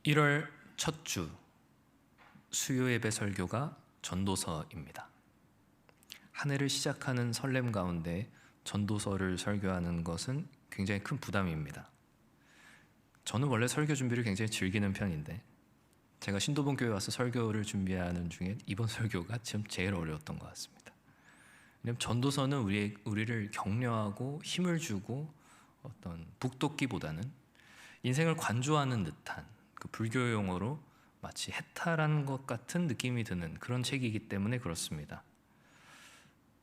1월 첫 주 수요 예배 설교가 전도서입니다. 한 해를 시작하는 설렘 가운데 전도서를 설교하는 것은 굉장히 큰 부담입니다. 저는 원래 설교 준비를 굉장히 즐기는 편인데 제가 신도본 교회 와서 설교를 준비하는 중에 이번 설교가 지금 제일 어려웠던 것 같습니다. 왜냐하면 전도서는 우리를 격려하고 힘을 주고 어떤 북돋기보다는 인생을 관조하는 듯한 그 불교 용어로 마치 해탈한 것 같은 느낌이 드는 그런 책이기 때문에 그렇습니다.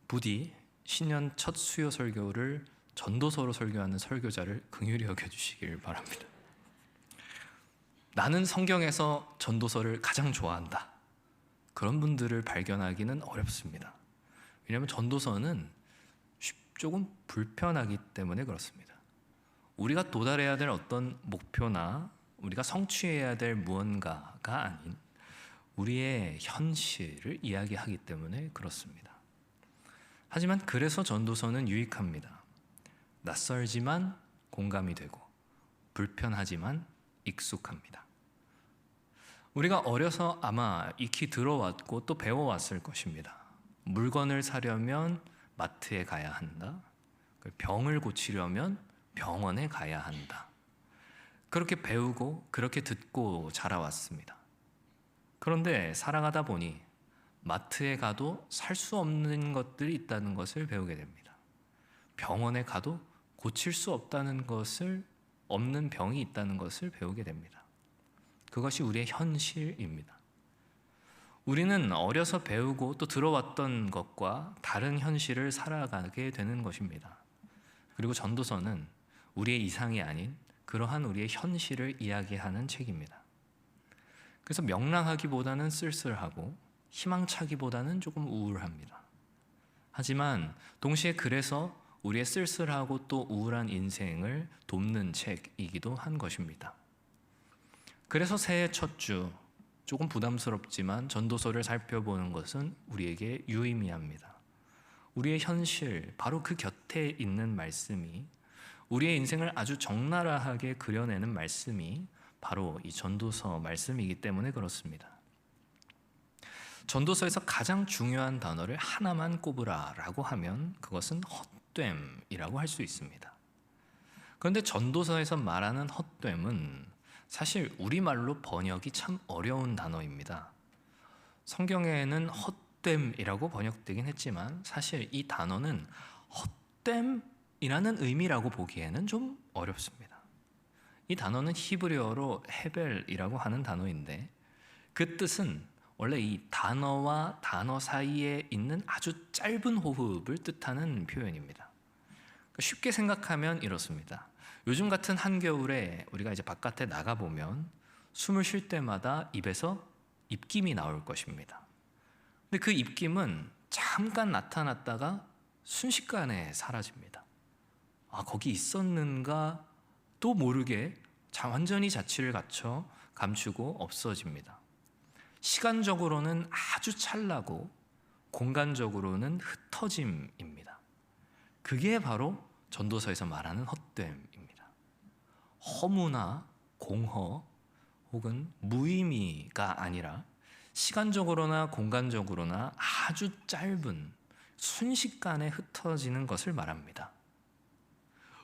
부디 신년 첫 수요 설교를 전도서로 설교하는 설교자를 긍휼히 여겨주시길 바랍니다. 나는 성경에서 전도서를 가장 좋아한다. 그런 분들을 발견하기는 어렵습니다. 왜냐하면 전도서는 조금 불편하기 때문에 그렇습니다. 우리가 도달해야 될 어떤 목표나 우리가 성취해야 될 무언가가 아닌 우리의 현실을 이야기하기 때문에 그렇습니다. 하지만 그래서 전도서는 유익합니다. 낯설지만 공감이 되고 불편하지만 익숙합니다. 우리가 어려서 아마 익히 들어왔고 또 배워왔을 것입니다. 물건을 사려면 마트에 가야 한다. 병을 고치려면 병원에 가야 한다. 그렇게 배우고 그렇게 듣고 자라왔습니다. 그런데 살아가다 보니 마트에 가도 살 수 없는 것들이 있다는 것을 배우게 됩니다. 병원에 가도 고칠 수 없다는 것을, 없는 병이 있다는 것을 배우게 됩니다. 그것이 우리의 현실입니다. 우리는 어려서 배우고 또 들어왔던 것과 다른 현실을 살아가게 되는 것입니다. 그리고 전도서는 우리의 이상이 아닌 그러한 우리의 현실을 이야기하는 책입니다. 그래서 명랑하기보다는 쓸쓸하고 희망차기보다는 조금 우울합니다. 하지만 동시에 그래서 우리의 쓸쓸하고 또 우울한 인생을 돕는 책이기도 한 것입니다. 그래서 새해 첫 주 조금 부담스럽지만 전도서를 살펴보는 것은 우리에게 유의미합니다. 우리의 현실, 바로 그 곁에 있는 말씀이, 우리의 인생을 아주 적나라하게 그려내는 말씀이 바로 이 전도서 말씀이기 때문에 그렇습니다. 전도서에서 가장 중요한 단어를 하나만 꼽으라라고 하면 그것은 헛됨이라고 할 수 있습니다. 그런데 전도서에서 말하는 헛됨은 사실 우리말로 번역이 참 어려운 단어입니다. 성경에는 헛됨이라고 번역되긴 했지만 사실 이 단어는 헛됨이라는 의미라고 보기에는 좀 어렵습니다. 이 단어는 히브리어로 헤벨이라고 하는 단어인데 그 뜻은 원래 이 단어와 단어 사이에 있는 아주 짧은 호흡을 뜻하는 표현입니다. 쉽게 생각하면 이렇습니다. 요즘 같은 한겨울에 우리가 이제 바깥에 나가보면 숨을 쉴 때마다 입에서 입김이 나올 것입니다. 근데 그 입김은 잠깐 나타났다가 순식간에 사라집니다. 아, 거기 있었는가 또 모르게 완전히 자취를 갖춰 감추고 없어집니다. 시간적으로는 아주 찰나고 공간적으로는 흩어짐입니다. 그게 바로 전도서에서 말하는 헛됨입니다. 허무나 공허 혹은 무의미가 아니라 시간적으로나 공간적으로나 아주 짧은 순식간에 흩어지는 것을 말합니다.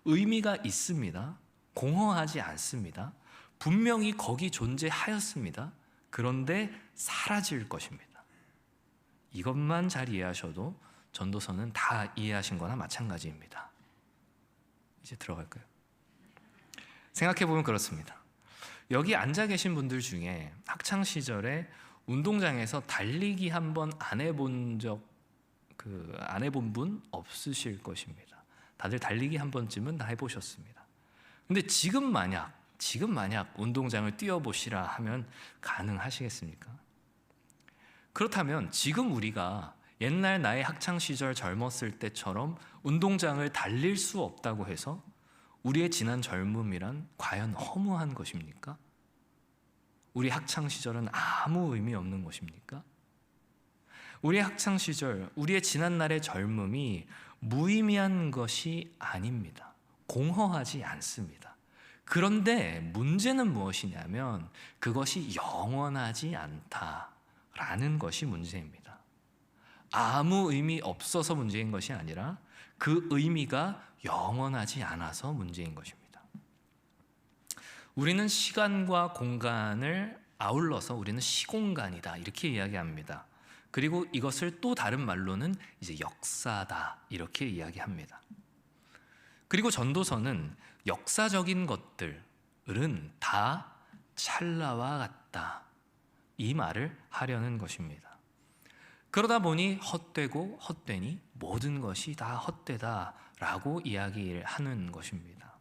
의미가 있습니다. 공허하지 않습니다. 분명히 거기 존재하였습니다. 그런데 사라질 것입니다. 이것만 잘 이해하셔도 전도서는 다 이해하신 거나 마찬가지입니다. 이제 들어갈까요? 생각해보면 그렇습니다. 여기 앉아 계신 분들 중에 학창시절에 운동장에서 달리기 한번 안 해본 분 없으실 것입니다. 다들 달리기 한 번쯤은 다 해보셨습니다. 근데 지금 만약 운동장을 뛰어보시라 하면 가능하시겠습니까? 그렇다면 지금 우리가 옛날 나의 학창시절 젊었을 때처럼 운동장을 달릴 수 없다고 해서 우리의 지난 젊음이란 과연 허무한 것입니까? 우리 학창시절은 아무 의미 없는 것입니까? 우리의 학창시절, 우리의 지난날의 젊음이 무의미한 것이 아닙니다. 공허하지 않습니다. 그런데 문제는 무엇이냐면 그것이 영원하지 않다라는 것이 문제입니다. 아무 의미 없어서 문제인 것이 아니라 그 의미가 영원하지 않아서 문제인 것입니다. 우리는 시간과 공간을 아울러서 우리는 시공간이다 이렇게 이야기합니다. 그리고 이것을 또 다른 말로는 이제 역사다 이렇게 이야기합니다. 그리고 전도서는 역사적인 것들은 다 찰나와 같다 이 말을 하려는 것입니다. 그러다 보니 헛되고 헛되니 모든 것이 다 헛되다라고 이야기를 하는 것입니다.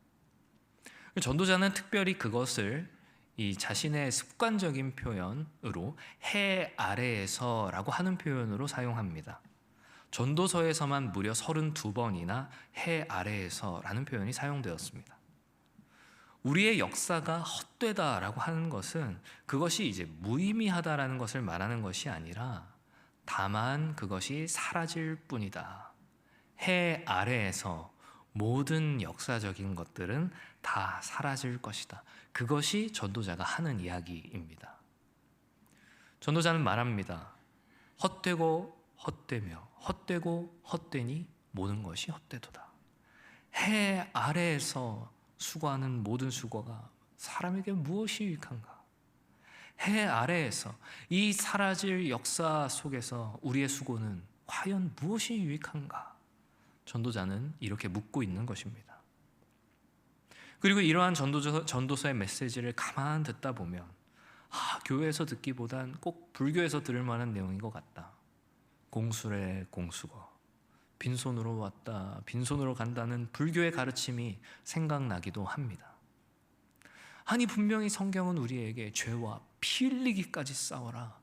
전도자는 특별히 그것을 이 자신의 습관적인 표현으로 해 아래에서라고 하는 표현으로 사용합니다. 전도서에서만 무려 32번이나 해 아래에서라는 표현이 사용되었습니다. 우리의 역사가 헛되다라고 하는 것은 그것이 이제 무의미하다라는 것을 말하는 것이 아니라 다만 그것이 사라질 뿐이다. 해 아래에서 모든 역사적인 것들은 다 사라질 것이다. 그것이 전도자가 하는 이야기입니다. 전도자는 말합니다. 헛되고 헛되며 헛되고 헛되니 모든 것이 헛되도다. 해 아래에서 수고하는 모든 수고가 사람에게 무엇이 유익한가? 해 아래에서 이 사라질 역사 속에서 우리의 수고는 과연 무엇이 유익한가? 전도자는 이렇게 묻고 있는 것입니다. 그리고 이러한 전도서의 메시지를 가만 듣다 보면 교회에서 듣기보단 꼭 불교에서 들을 만한 내용인 것 같다. 공수래 공수거, 빈손으로 왔다 빈손으로 간다는 불교의 가르침이 생각나기도 합니다. 아니 분명히 성경은 우리에게 죄와 피 흘리기까지 싸워라,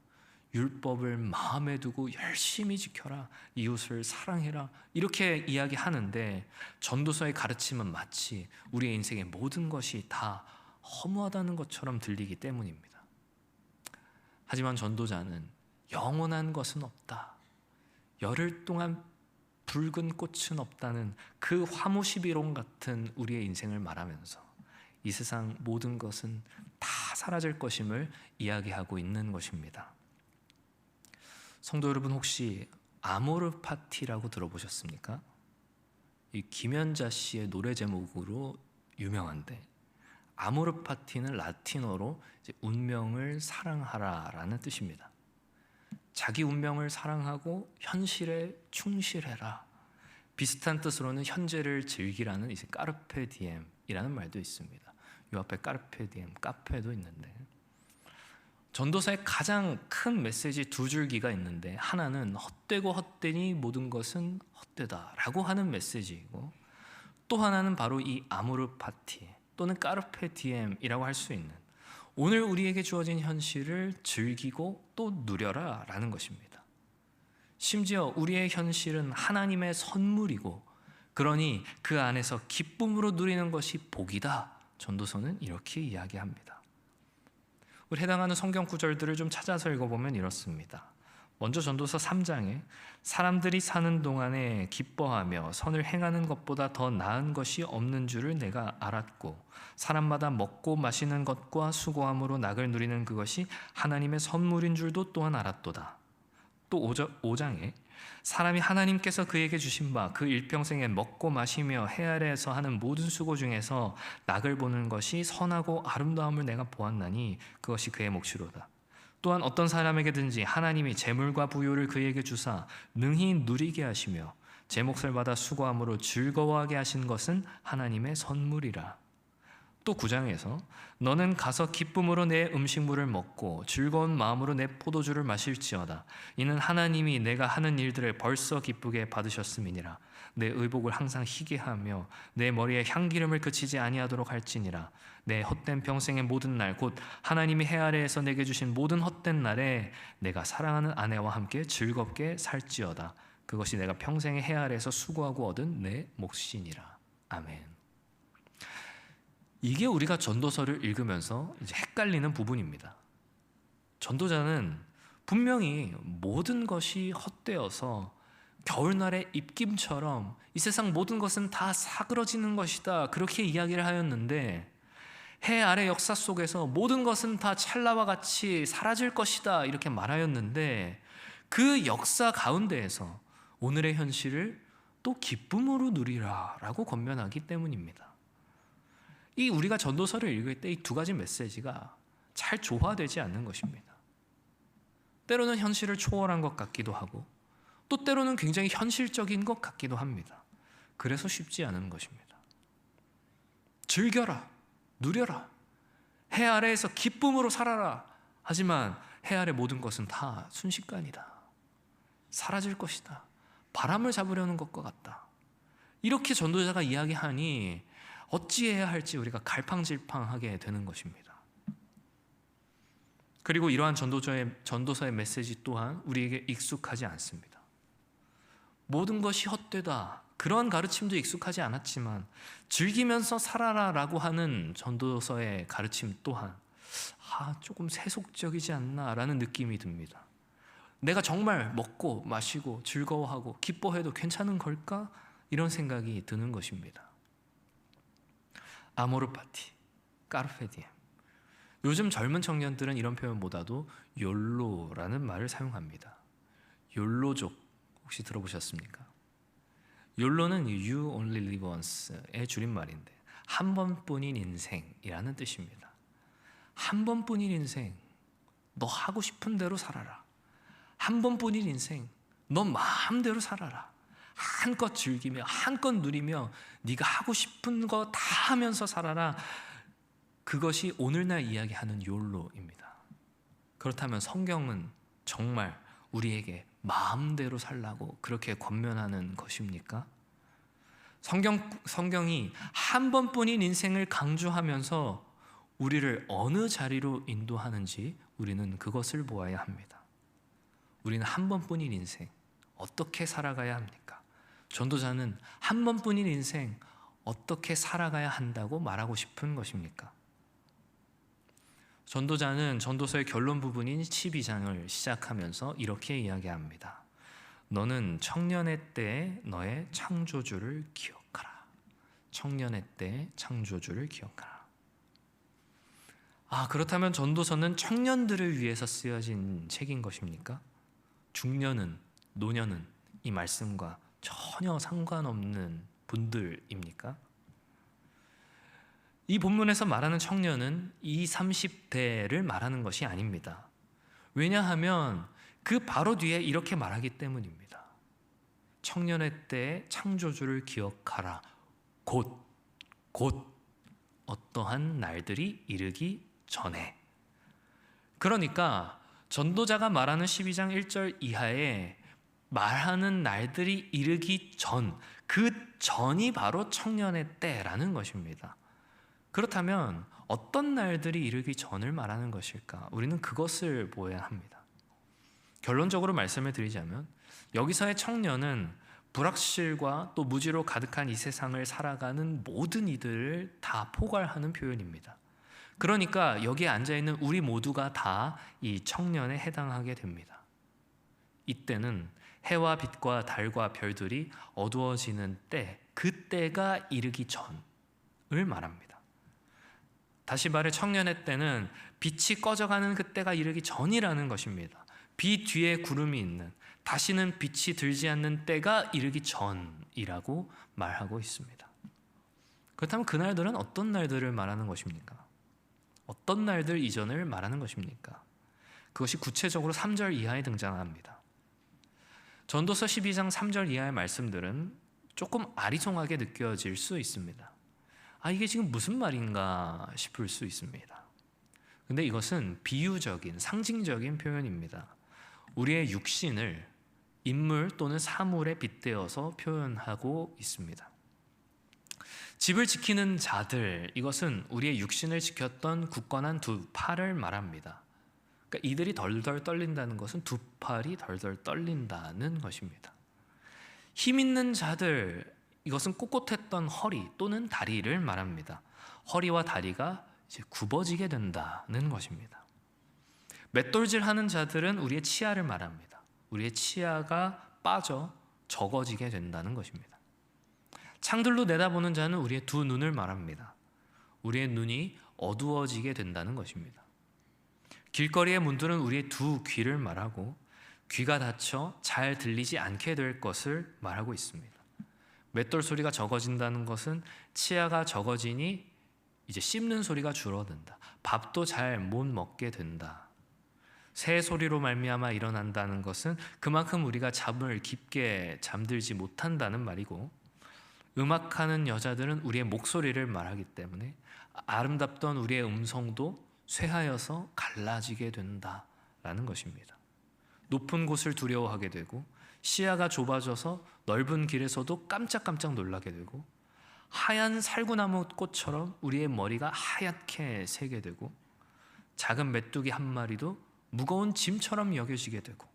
율법을 마음에 두고 열심히 지켜라, 이웃을 사랑해라 이렇게 이야기하는데 전도서의 가르침은 마치 우리의 인생의 모든 것이 다 허무하다는 것처럼 들리기 때문입니다. 하지만 전도자는 영원한 것은 없다, 열흘 동안 붉은 꽃은 없다는 그 화무시비론 같은 우리의 인생을 말하면서 이 세상 모든 것은 다 사라질 것임을 이야기하고 있는 것입니다. 성도 여러분, 혹시 아모르 파티라고 들어보셨습니까? 이 김연자 씨의 노래 제목으로 유명한데, 아모르 파티는 라틴어로 이제 운명을 사랑하라라는 뜻입니다. 자기 운명을 사랑하고 현실에 충실해라. 비슷한 뜻으로는 현재를 즐기라는 이제 까르페 디엠이라는 말도 있습니다. 이 앞에 까르페 디엠 카페도 있는데, 전도서의 가장 큰 메시지 두 줄기가 있는데, 하나는 헛되고 헛되니 모든 것은 헛되다라고 하는 메시지이고, 또 하나는 바로 이 아모르 파티 또는 까르페 디엠이라고 할 수 있는 오늘 우리에게 주어진 현실을 즐기고 또 누려라 라는 것입니다. 심지어 우리의 현실은 하나님의 선물이고, 그러니 그 안에서 기쁨으로 누리는 것이 복이다. 전도서는 이렇게 이야기합니다. 우리 해당하는 성경 구절들을 좀 찾아서 읽어보면 이렇습니다. 먼저 전도서 3장에 사람들이 사는 동안에 기뻐하며 선을 행하는 것보다 더 나은 것이 없는 줄을 내가 알았고, 사람마다 먹고 마시는 것과 수고함으로 낙을 누리는 그것이 하나님의 선물인 줄도 또한 알았도다. 또 5장에 사람이 하나님께서 그에게 주신 바 그 일평생에 먹고 마시며 해 아래에서 하는 모든 수고 중에서 낙을 보는 것이 선하고 아름다움을 내가 보았나니 그것이 그의 몫이로다. 또한 어떤 사람에게든지 하나님이 재물과 부요를 그에게 주사 능히 누리게 하시며 제 몫을 받아 수고함으로 즐거워하게 하신 것은 하나님의 선물이라. 또 9장에서 너는 가서 기쁨으로 내 음식물을 먹고 즐거운 마음으로 내 포도주를 마실지어다. 이는 하나님이 내가 하는 일들을 벌써 기쁘게 받으셨음이니라. 내 의복을 항상 희게 하며 내 머리에 향기름을 그치지 아니하도록 할지니라. 내 헛된 평생의 모든 날 곧 하나님이 해 아래에서 내게 주신 모든 헛된 날에 내가 사랑하는 아내와 함께 즐겁게 살지어다. 그것이 내가 평생의 해 아래에서 수고하고 얻은 내 몫이니라. 아멘. 이게 우리가 전도서를 읽으면서 이제 헷갈리는 부분입니다. 전도자는 분명히 모든 것이 헛되어서 겨울날의 입김처럼 이 세상 모든 것은 다 사그러지는 것이다 그렇게 이야기를 하였는데, 해 아래 역사 속에서 모든 것은 다 찰나와 같이 사라질 것이다 이렇게 말하였는데 그 역사 가운데에서 오늘의 현실을 또 기쁨으로 누리라 라고 권면하기 때문입니다. 이 우리가 전도서를 읽을 때 이 두 가지 메시지가 잘 조화되지 않는 것입니다. 때로는 현실을 초월한 것 같기도 하고 또 때로는 굉장히 현실적인 것 같기도 합니다. 그래서 쉽지 않은 것입니다. 즐겨라, 누려라, 해 아래에서 기쁨으로 살아라. 하지만 해 아래 모든 것은 다 순식간이다. 사라질 것이다. 바람을 잡으려는 것과 같다. 이렇게 전도자가 이야기하니 어찌해야 할지 우리가 갈팡질팡하게 되는 것입니다. 그리고 이러한 전도서의 메시지 또한 우리에게 익숙하지 않습니다. 모든 것이 헛되다. 그런 가르침도 익숙하지 않았지만 즐기면서 살아라라고 하는 전도서의 가르침 또한 조금 세속적이지 않나라는 느낌이 듭니다. 내가 정말 먹고 마시고 즐거워하고 기뻐해도 괜찮은 걸까? 이런 생각이 드는 것입니다. 아모르 파티, 까르페디엠. 요즘 젊은 청년들은 이런 표현보다도 욜로라는 말을 사용합니다. 욜로족 혹시 들어보셨습니까? 욜로는 You Only Live Once의 줄임말인데 한 번뿐인 인생이라는 뜻입니다. 한 번뿐인 인생, 너 하고 싶은 대로 살아라. 한 번뿐인 인생, 너 마음대로 살아라. 한껏 즐기며 한껏 누리며 네가 하고 싶은 거 다 하면서 살아라. 그것이 오늘날 이야기하는 욜로입니다. 그렇다면 성경은 정말 우리에게 마음대로 살라고 그렇게 권면하는 것입니까? 성경이 한 번뿐인 인생을 강조하면서 우리를 어느 자리로 인도하는지 우리는 그것을 보아야 합니다. 우리는 한 번뿐인 인생 어떻게 살아가야 합니까? 전도자는 한 번뿐인 인생 어떻게 살아가야 한다고 말하고 싶은 것입니까? 전도자는 전도서의 결론 부분인 12장을 시작하면서 이렇게 이야기합니다. 너는 청년의 때에 너의 창조주를 기억하라. 청년의 때에 창조주를 기억하라. 그렇다면 전도서는 청년들을 위해서 쓰여진 책인 것입니까? 중년은, 노년은 이 말씀과 전혀 상관없는 분들입니까? 이 본문에서 말하는 청년은 20, 30대를 말하는 것이 아닙니다. 왜냐하면 그 바로 뒤에 이렇게 말하기 때문입니다. 청년의 때에 창조주를 기억하라. 곧 어떠한 날들이 이르기 전에. 그러니까 전도자가 말하는 12장 1절 이하에 말하는 날들이 이르기 전, 그 전이 바로 청년의 때라는 것입니다. 그렇다면 어떤 날들이 이르기 전을 말하는 것일까? 우리는 그것을 보아야 합니다. 결론적으로 말씀을 드리자면 여기서의 청년은 불확실과 또 무지로 가득한 이 세상을 살아가는 모든 이들을 다 포괄하는 표현입니다. 그러니까 여기에 앉아있는 우리 모두가 다 이 청년에 해당하게 됩니다. 이때는 해와 빛과 달과 별들이 어두워지는 때, 그 때가 이르기 전을 말합니다. 다시 말해 청년의 때는 빛이 꺼져가는 그 때가 이르기 전이라는 것입니다. 빛 뒤에 구름이 있는, 다시는 빛이 들지 않는 때가 이르기 전이라고 말하고 있습니다. 그렇다면 그날들은 어떤 날들을 말하는 것입니까? 어떤 날들 이전을 말하는 것입니까? 그것이 구체적으로 3절 이하에 등장합니다. 전도서 12장 3절 이하의 말씀들은 조금 아리송하게 느껴질 수 있습니다. 이게 지금 무슨 말인가 싶을 수 있습니다. 근데 이것은 비유적인, 상징적인 표현입니다. 우리의 육신을 인물 또는 사물에 빗대어서 표현하고 있습니다. 집을 지키는 자들, 이것은 우리의 육신을 지켰던 굳건한 두 팔을 말합니다. 그러니까 이들이 덜덜 떨린다는 것은 두 팔이 덜덜 떨린다는 것입니다. 힘 있는 자들, 이것은 꼿꼿했던 허리 또는 다리를 말합니다. 허리와 다리가 이제 굽어지게 된다는 것입니다. 맷돌질하는 자들은 우리의 치아를 말합니다. 우리의 치아가 빠져 적어지게 된다는 것입니다. 창들로 내다보는 자는 우리의 두 눈을 말합니다. 우리의 눈이 어두워지게 된다는 것입니다. 길거리의 문들은 우리의 두 귀를 말하고 귀가 닫혀 잘 들리지 않게 될 것을 말하고 있습니다. 맷돌 소리가 적어진다는 것은 치아가 적어지니 이제 씹는 소리가 줄어든다. 밥도 잘 못 먹게 된다. 새 소리로 말미암아 일어난다는 것은 그만큼 우리가 잠을 깊게 잠들지 못한다는 말이고, 음악하는 여자들은 우리의 목소리를 말하기 때문에 아름답던 우리의 음성도 쇠하여서 갈라지게 된다라는 것입니다. 높은 곳을 두려워하게 되고 시야가 좁아져서 넓은 길에서도 깜짝깜짝 놀라게 되고 하얀 살구나무 꽃처럼 우리의 머리가 하얗게 새게 되고 작은 메뚜기 한 마리도 무거운 짐처럼 여겨지게 되고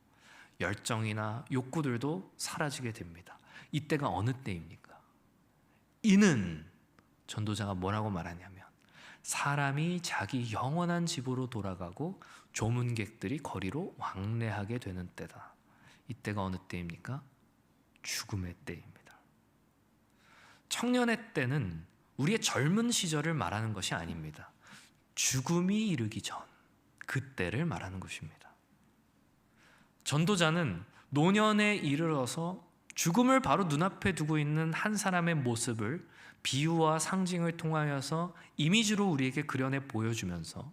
열정이나 욕구들도 사라지게 됩니다. 이때가 어느 때입니까? 이는 전도자가 뭐라고 말하냐면 사람이 자기 영원한 집으로 돌아가고 조문객들이 거리로 왕래하게 되는 때다. 이때가 어느 때입니까? 죽음의 때입니다. 청년의 때는 우리의 젊은 시절을 말하는 것이 아닙니다. 죽음이 이르기 전 그때를 말하는 것입니다. 전도자는 노년에 이르러서 죽음을 바로 눈앞에 두고 있는 한 사람의 모습을 비유와 상징을 통하여서 이미지로 우리에게 그려내 보여주면서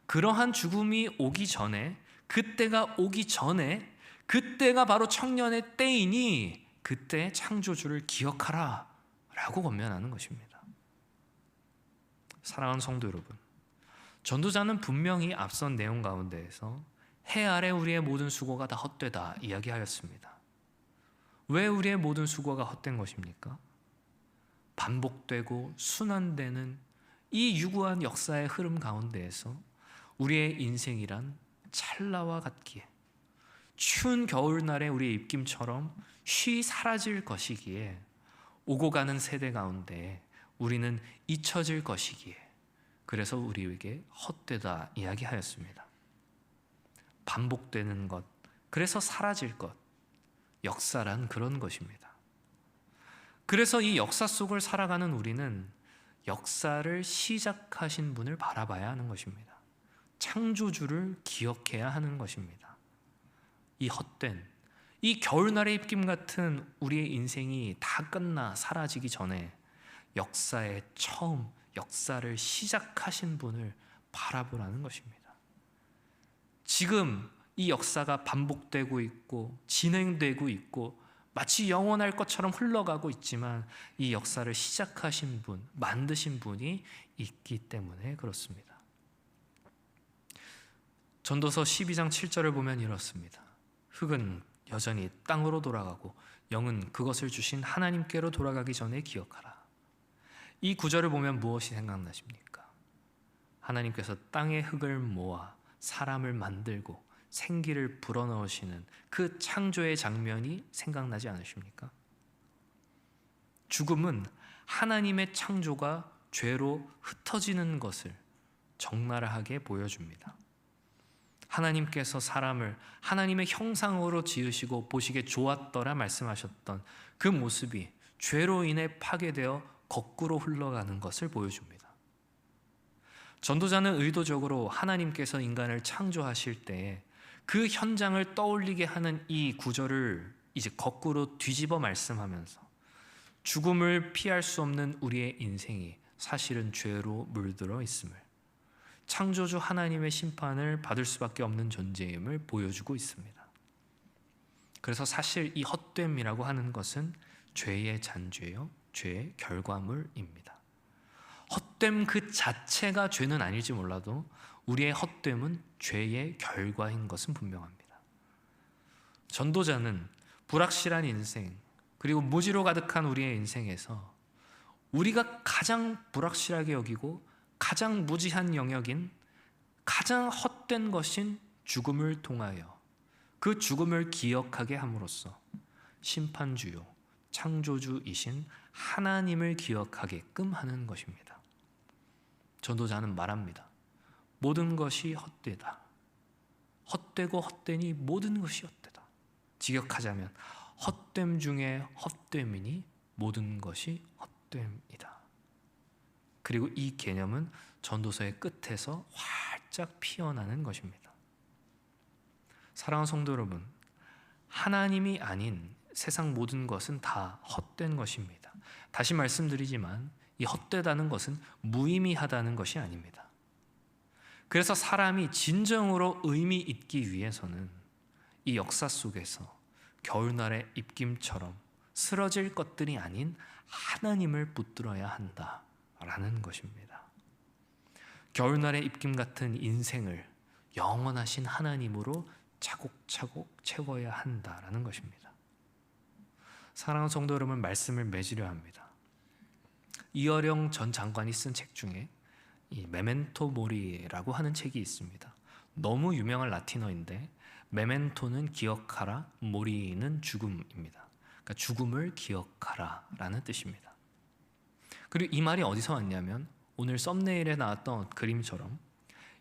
그러한 죽음이 오기 전에, 그때가 오기 전에, 그때가 바로 청년의 때이니 그때 창조주를 기억하라 라고 권면하는 것입니다. 사랑하는 성도 여러분, 전도자는 분명히 앞선 내용 가운데에서 해 아래 우리의 모든 수고가 다 헛되다 이야기하였습니다. 왜 우리의 모든 수고가 헛된 것입니까? 반복되고 순환되는 이 유구한 역사의 흐름 가운데에서 우리의 인생이란 찰나와 같기에 추운 겨울날의 우리의 입김처럼 쉬 사라질 것이기에 오고 가는 세대 가운데 우리는 잊혀질 것이기에 그래서 우리에게 헛되다 이야기하였습니다. 반복되는 것, 그래서 사라질 것, 역사란 그런 것입니다. 그래서 이 역사 속을 살아가는 우리는 역사를 시작하신 분을 바라봐야 하는 것입니다. 창조주를 기억해야 하는 것입니다. 이 헛된, 이 겨울날의 입김 같은 우리의 인생이 다 끝나 사라지기 전에 역사의 처음, 역사를 시작하신 분을 바라보라는 것입니다. 지금 이 역사가 반복되고 있고 진행되고 있고 마치 영원할 것처럼 흘러가고 있지만 이 역사를 시작하신 분, 만드신 분이 있기 때문에 그렇습니다. 전도서 12장 7절을 보면 이렇습니다. 흙은 여전히 땅으로 돌아가고 영은 그것을 주신 하나님께로 돌아가기 전에 기억하라. 이 구절을 보면 무엇이 생각나십니까? 하나님께서 땅의 흙을 모아 사람을 만들고 생기를 불어넣으시는 그 창조의 장면이 생각나지 않으십니까? 죽음은 하나님의 창조가 죄로 흩어지는 것을 적나라하게 보여줍니다. 하나님께서 사람을 하나님의 형상으로 지으시고 보시기에 좋았더라 말씀하셨던 그 모습이 죄로 인해 파괴되어 거꾸로 흘러가는 것을 보여줍니다. 전도자는 의도적으로 하나님께서 인간을 창조하실 때에 그 현장을 떠올리게 하는 이 구절을 이제 거꾸로 뒤집어 말씀하면서 죽음을 피할 수 없는 우리의 인생이 사실은 죄로 물들어 있음을, 창조주 하나님의 심판을 받을 수밖에 없는 존재임을 보여주고 있습니다. 그래서 사실 이 헛됨이라고 하는 것은 죄의 잔죄요, 죄의 결과물입니다. 헛됨 그 자체가 죄는 아닐지 몰라도 우리의 헛됨은 죄의 결과인 것은 분명합니다. 전도자는 불확실한 인생 그리고 무지로 가득한 우리의 인생에서 우리가 가장 불확실하게 여기고 가장 무지한 영역인 가장 헛된 것인 죽음을 통하여 그 죽음을 기억하게 함으로써 심판주요 창조주이신 하나님을 기억하게끔 하는 것입니다. 전도자는 말합니다. 모든 것이 헛되다. 헛되고 헛되니 모든 것이 헛되다. 직역하자면 헛됨 중에 헛됨이니 모든 것이 헛됨이다. 그리고 이 개념은 전도서의 끝에서 활짝 피어나는 것입니다. 사랑하는 성도 여러분, 하나님이 아닌 세상 모든 것은 다 헛된 것입니다. 다시 말씀드리지만 이 헛되다는 것은 무의미하다는 것이 아닙니다. 그래서 사람이 진정으로 의미 있기 위해서는 이 역사 속에서 겨울날의 입김처럼 쓰러질 것들이 아닌 하나님을 붙들어야 한다라는 것입니다. 겨울날의 입김 같은 인생을 영원하신 하나님으로 차곡차곡 채워야 한다라는 것입니다. 사랑하는 성도 여러분, 말씀을 맺으려 합니다. 이어령 전 장관이 쓴 책 중에 이 메멘토 모리라고 하는 책이 있습니다. 너무 유명한 라틴어인데 메멘토는 기억하라, 모리는 죽음입니다. 그러니까 죽음을 기억하라라는 뜻입니다. 그리고 이 말이 어디서 왔냐면 오늘 썸네일에 나왔던 그림처럼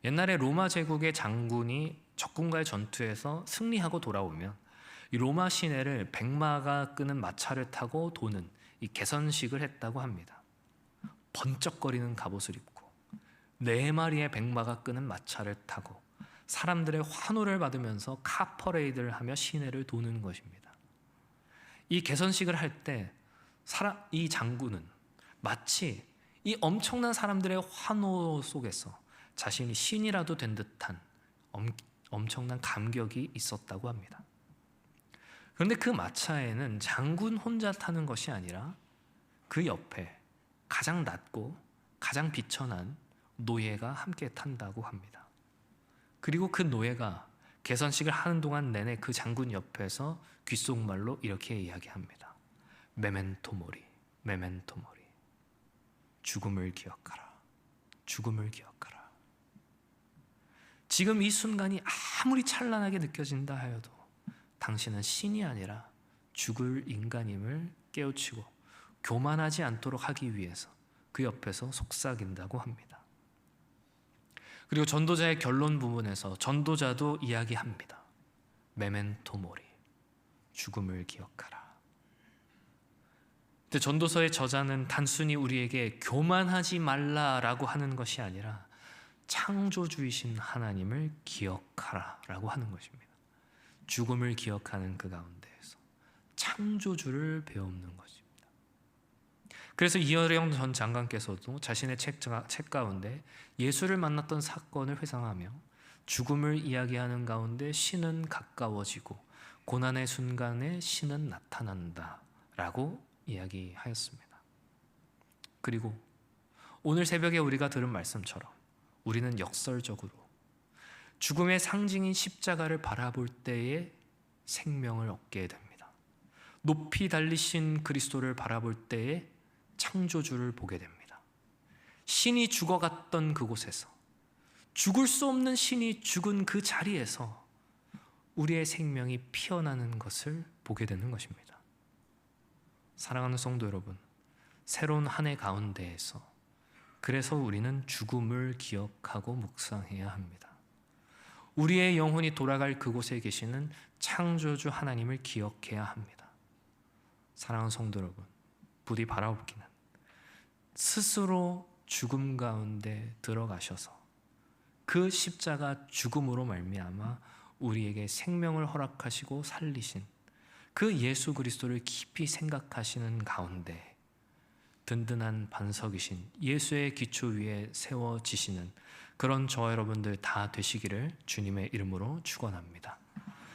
옛날에 로마 제국의 장군이 적군과의 전투에서 승리하고 돌아오면 이 로마 시내를 백마가 끄는 마차를 타고 도는 이 개선식을 했다고 합니다. 번쩍거리는 갑옷을 입고 4마리의 백마가 끄는 마차를 타고 사람들의 환호를 받으면서 카퍼레이드를 하며 시내를 도는 것입니다. 이 개선식을 할 때 이 장군은 마치 이 엄청난 사람들의 환호 속에서 자신이 신이라도 된 듯한 엄청난 감격이 있었다고 합니다. 그런데 그 마차에는 장군 혼자 타는 것이 아니라 그 옆에 가장 낮고 가장 비천한 노예가 함께 탄다고 합니다. 그리고 그 노예가 개선식을 하는 동안 내내 그 장군 옆에서 귓속말로 이렇게 이야기합니다. 메멘토 모리, 메멘토 모리. 죽음을 기억하라, 죽음을 기억하라. 지금 이 순간이 아무리 찬란하게 느껴진다 하여도 당신은 신이 아니라 죽을 인간임을 깨우치고 교만하지 않도록 하기 위해서 그 옆에서 속삭인다고 합니다. 그리고 전도자의 결론 부분에서 전도자도 이야기합니다. 메멘토 모리, 죽음을 기억하라. 근데 전도서의 저자는 단순히 우리에게 교만하지 말라라고 하는 것이 아니라 창조주이신 하나님을 기억하라라고 하는 것입니다. 죽음을 기억하는 그 가운데에서 창조주를 배우는 것입니다. 그래서 이어령 전 장관께서도 자신의 책 가운데 예수를 만났던 사건을 회상하며 죽음을 이야기하는 가운데 신은 가까워지고 고난의 순간에 신은 나타난다라고 이야기하였습니다. 그리고 오늘 새벽에 우리가 들은 말씀처럼 우리는 역설적으로 죽음의 상징인 십자가를 바라볼 때에 생명을 얻게 됩니다. 높이 달리신 그리스도를 바라볼 때에 창조주를 보게 됩니다. 신이 죽어갔던 그곳에서 죽을 수 없는 신이 죽은 그 자리에서 우리의 생명이 피어나는 것을 보게 되는 것입니다. 사랑하는 성도 여러분, 새로운 한 해 가운데에서 그래서 우리는 죽음을 기억하고 묵상해야 합니다. 우리의 영혼이 돌아갈 그곳에 계시는 창조주 하나님을 기억해야 합니다. 사랑하는 성도 여러분, 부디 바라옵기는 스스로 죽음 가운데 들어가셔서 그 십자가 죽음으로 말미암아 우리에게 생명을 허락하시고 살리신 그 예수 그리스도를 깊이 생각하시는 가운데 든든한 반석이신 예수의 기초 위에 세워지시는 그런 저와 여러분들 다 되시기를 주님의 이름으로 축원합니다.